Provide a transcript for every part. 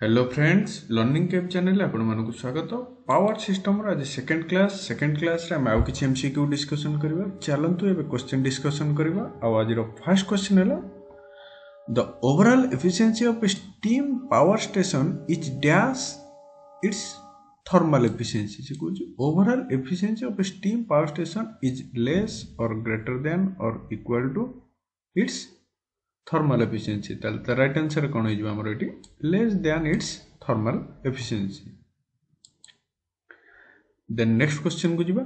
Hello friends learning cap channel आपण मानक स्वागत। पावर सिस्टम आज सेकंड क्लास रे हम आउ किछि एमसीक्यू डिस्कशन करबा। चलंतु एबे क्वेश्चन डिस्कशन करबा। आज फर्स्ट क्वेश्चन हैला the overall efficiency of steam power station is dash its thermal efficiency. से कुछ overall efficiency of steam power station is less और ग्रेटर देन और equal to its thermal efficiency. The right answer कौन हो हमर एटी less than its thermal efficiency. Then next question को जीवा।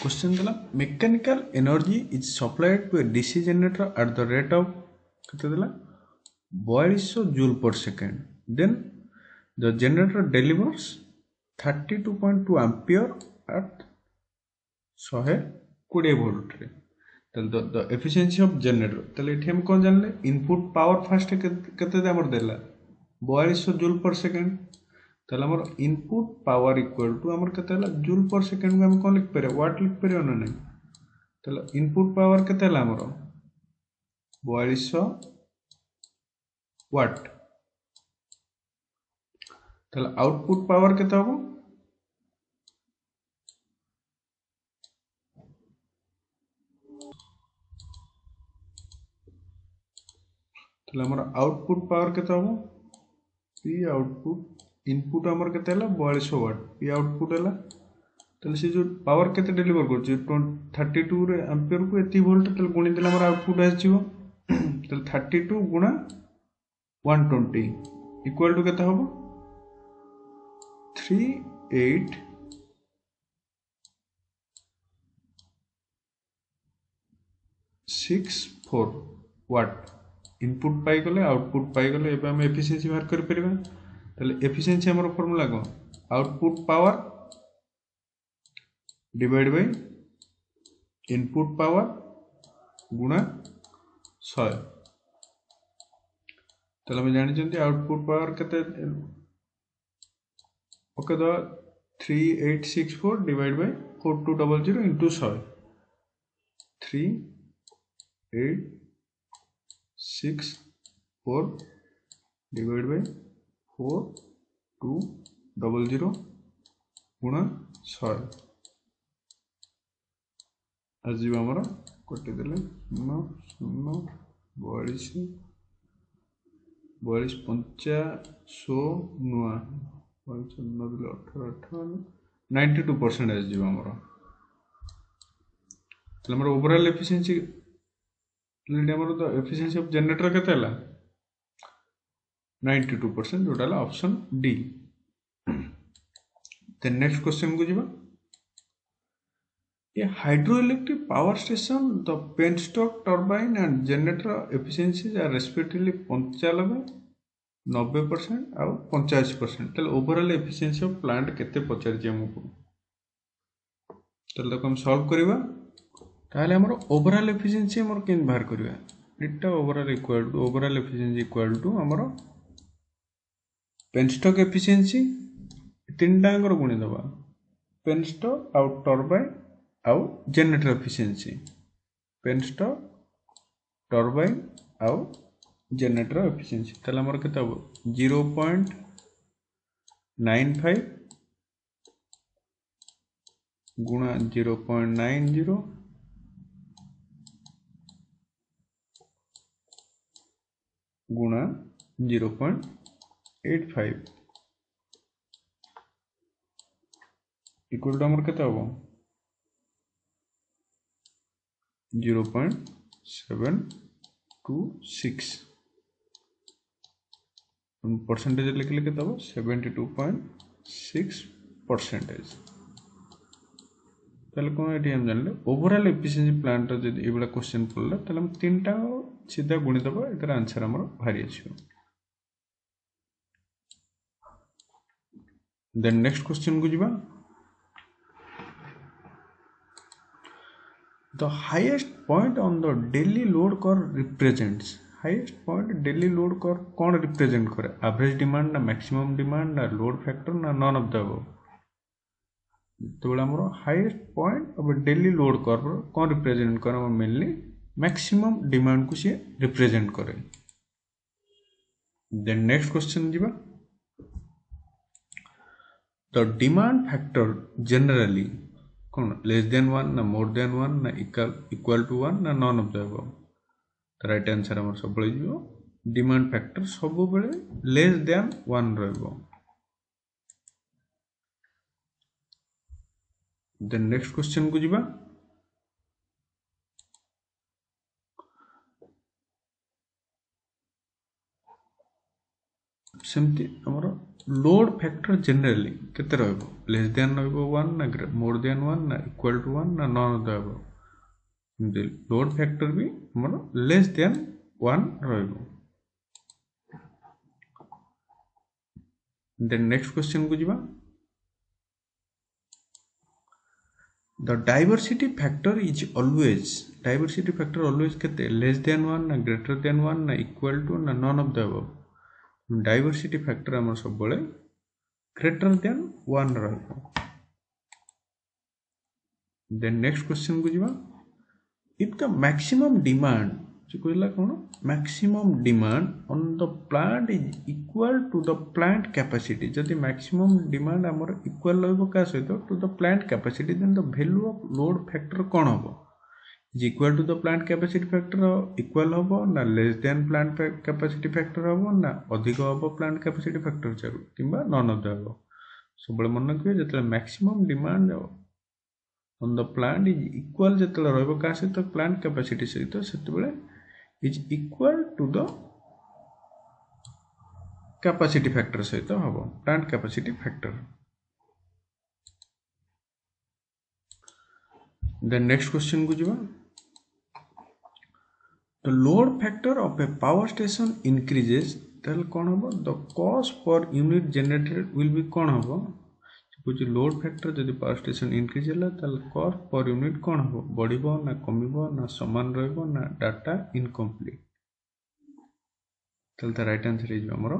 क्वेश्चन दला mechanical energy is supplied to a DC generator at the rate of कितना दला 4200 joule per second. Then the generator delivers 32.2 ampere at 120 volt रे। The efficiency of generator तले एठी हम कोन जानले इनपुट पावर फास्ट केते हमर देला 4200 जूल पर सेकंड। तले हमर इनपुट पावर इक्वल टू हमर केते हला जूल पर सेकंड को हम कोन लिख पारे वाट लिख पारे न नै। तले इनपुट पावर केते हला हमर 4200 वाट। तले आउटपुट पावर केते होबो आउटपुट पावर के पी आउटपुट इनपुट आमर के 4200 वाट पी आउटपुट है तले से जो पावर के डिलीवर कर 32 रे एम्पियर को एती वोल्ट तले गुणी देला हमर आउटपुट आसीबो। तले 32 गुणा 120 इक्वल टू केते होबो 3864 वाट। इनपुट पाई गले आउटपुट पाई गले एबे हम एफिशिएंसी बाहर कर परबा। तले एफिशिएंसी हमर फार्मूला को output power divide by input power गुणा 100। तले हम जानि जंती आउटपुट पावर केते okay the 3864 divide by 4200 into 100 3864 divide by 4200 गुणा 100 आज आमर कटे देले 0 0 42 42 50 नुआ 92% आज आमर overall efficiency efficiency of generator केते हला 92% जोटा option D. Then next question को जीवा। ये hydro electric power station the penstock turbine and generator efficiency are respectively 95 90% और 85%। तले ओवरऑल एफिशिएंसी ऑफ प्लांट केते पचार जे हमको तले हम सॉल्व करबा। ताले हमर ओवरऑल एफिशिएंसी हमर केन बाहर करबा इटा ओवरऑल एफिशिएंसी इक्वल टू हमर पेनस्टॉक एफिशिएंसी तीनटा अंगर गुणी दबा पेनस्टॉक आउ टर्बाइन आउ जनरेटर एफिशिएंसी पेनस्टॉक टर्बाइन आउ जनरेटर एफिशिएंसी ताले हमर केते हो 0.95 गुणा 0.90 गुणा 0.85 इक्वल टू हमर केते हो 0.726 परसेंटेज लिखले केते हो 72.6%। ताले कोन एटी हम जानले ओवरऑल एफिशिएंसी प्लांट रो जदी एबला क्वेश्चन पड़ला ताले हम तीनटा सीधा गुणी दबा एकर आंसर हमर भारी आछियो। देन नेक्स्ट क्वेश्चन को जीवा। The highest point on the daily load curve represents highest point daily load curve कौन रिप्रेजेंट करे एवरेज डिमांड ना मैक्सिमम डिमांड ना लोड फैक्टर ना नन ऑफ द अबव। तो हाईएस्ट पॉइंट अब डेली लोड कर्व कौन रिप्रेजेंट कर mainly maximum demand को सी रिप्रेजेंट करे। देन नेक्स्ट क्वेश्चन जीवा, द डिमांड फैक्टर जनरली कौन लेस देन 1 ना मोर देन 1 ना इक्वल टू 1 ना नन ऑफ द अबव। तो राइट आंसर हमर सब बळे जीवो डिमांड फैक्टर सब बळे लेस देन 1 रहबो। देन नेक्स्ट क्वेश्चन को जीवा, सेमती हमर लोड फैक्टर जनरली केते रहबो लेस देन रहबो 1 ना मोर देन 1 ना इक्वल टू 1 ना none of the above. Load factor भी हमर लेस देन 1 रहबो। देन नेक्स्ट क्वेश्चन को जीवा, the diversity factor is always केते लेस देन 1 ना ग्रेटर देन 1 ना इक्वल टू ना none of the above. Diversity factor हमर सब बळे ग्रेटर देन 1 रहबो। देन नेक्स्ट क्वेश्चन को जीवा, if the maximum demand जो कहला कोन maximum demand on the plant is equal to the plant capacity, जदि maximum demand हमर इक्वल रहबो का सहित to the plant capacity, then the value of load factor कोन होबो is equal to the plant capacity factor equal होबो ना less than plant capacity factor होबो ना अधिक होबो plant capacity factor चारु किबा नन ऑफ द अबव। सबले मन रखियो जतले maximum demand on the plant is equal जतले रहबो का सहित plant capacity सहित सेतबेले is equal to the capacity factor सहित होबो plant capacity factor। then next question को जीवा, the load factor of a power station increases then कौन होबो the cost per unit generated will be कौन होबो कुछ लोड फैक्टर जदि पावर स्टेशन इंक्रीज होला तल कॉस्ट पर यूनिट कौन होबो बढ़िबो ना कमिबो ना समान रहबो ना डाटा इनकम्प्लीट। तल द राइट आंसर इज हमरो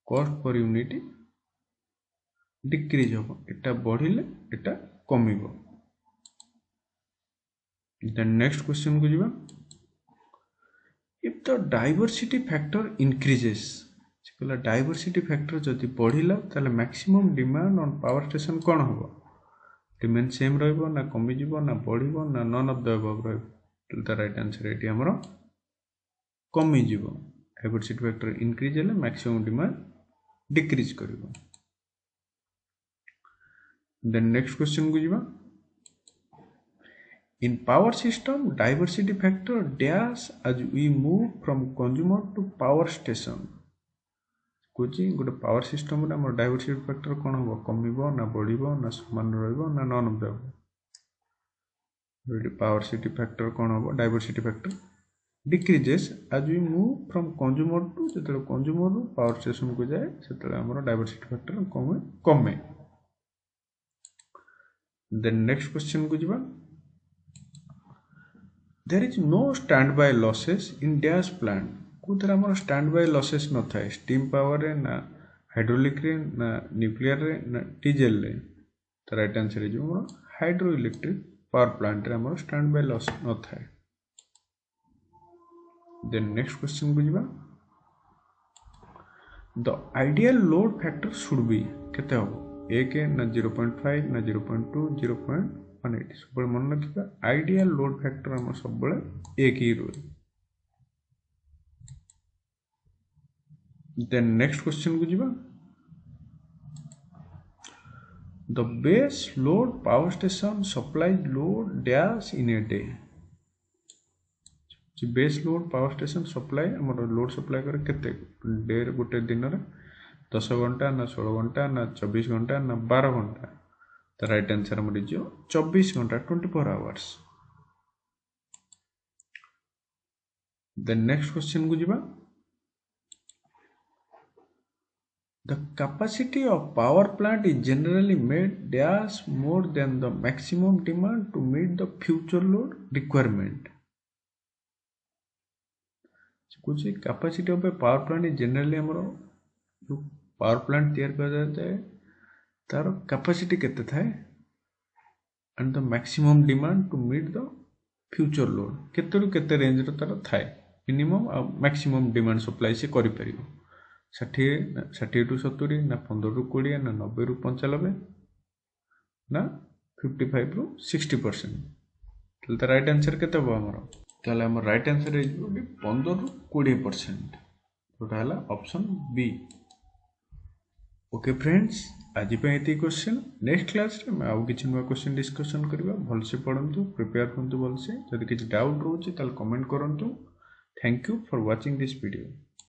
कॉस्ट पर यूनिट डिक्रीज होबो एटा बढ़िले एटा कमिबो। देन नेक्स्ट क्वेश्चन को जीवा, if the diversity factor increases कहला डायवर्सिटी फैक्टर जदि बढ़िला ताले maximum demand on power station कोन होबो डिमांड सेम रहबो ना कमी जिवो ना बढ़िबो ना नन ऑफ द अबव रहबो। द राइट आंसर एटी हमरो कमी जिवो। डायवर्सिटी फैक्टर इंक्रीज हेले मैक्सिमम डिमांड डिक्रीज करिवो। देन नेक्स्ट क्वेश्चन को जीवा, in power system diversity factor dash as we move from consumer to power station कुछ गोटे पावर सिस्टम रे हमर डायवर्सिटी फैक्टर कोन होबो कमिबो ना बढ़िबो ना समान रहबो ना none of the above. Power factor कोन होबो diversity factor decreases as we move from consumer to जतले कंज्यूमर रो पावर स्टेशन को जाए सेतले हमर डायवर्सिटी फैक्टर कमे। देन नेक्स्ट क्वेश्चन को जीवा, there is no standby losses in dash plant कुथरा हमर स्टैंड बाय लॉसेस न थाए स्टीम पावर रे ना हाइड्रोलिक रे ना न्यूक्लियर रे ना डीजल रे। तो राइट आंसर इज हमर हाइड्रो इलेक्ट्रिक पावर प्लांट रे हमर स्टैंड बाय लॉस न थाए। देन नेक्स्ट क्वेश्चन बुझिबा, the ideal load factor should be केते होबो 1 ना 0.5 ना 0.2 0.18 सब मन रखिबा आइडियल लोड फैक्टर हमर सब बळे 1 ही रहे। then next question को जीवा, the base load power station supplies load dash in a day base load power station supply हमर लोड सप्लाई करे केते डे रे गोटे दिन रे 10 घंटा ना 16 घंटा ना 24 घंटा ना 12 घंटा। तो राइट आंसर हमर इज 24 घंटा 24 आवर्स। then next question को जीवा, the capacity of power plant is generally made dash more than the maximum demand to meet the future load requirement कुछ capacity of A power plant is generally हमरो जो power plant तैयार कर जाता है तार कैपेसिटी केते थाए and the maximum demand to meet the future load केतेरु केते रेंज रो तार थाए मिनिमम आ मैक्सिमम डिमांड सप्लाई से करि परियो 60 टू 70 ना 15 रु 20 ना 90 रु 95 ना 55 रु 60%। ताले त राइट आंसर केते हो हमर ताले हमर राइट आंसर इज 15 रु 20%। जोटा हला ऑप्शन बी। ओके फ्रेंड्स आज ये क्वेश्चन नेक्स्ट क्लास रे मैं आउ किछि नुवा क्वेश्चन डिस्कशन करबा भल से पढंतु प्रिपेयर करंतु भल से जदि किछि डाउट रहउछि ताल कमेंट करंतु। Thank you for watching this video.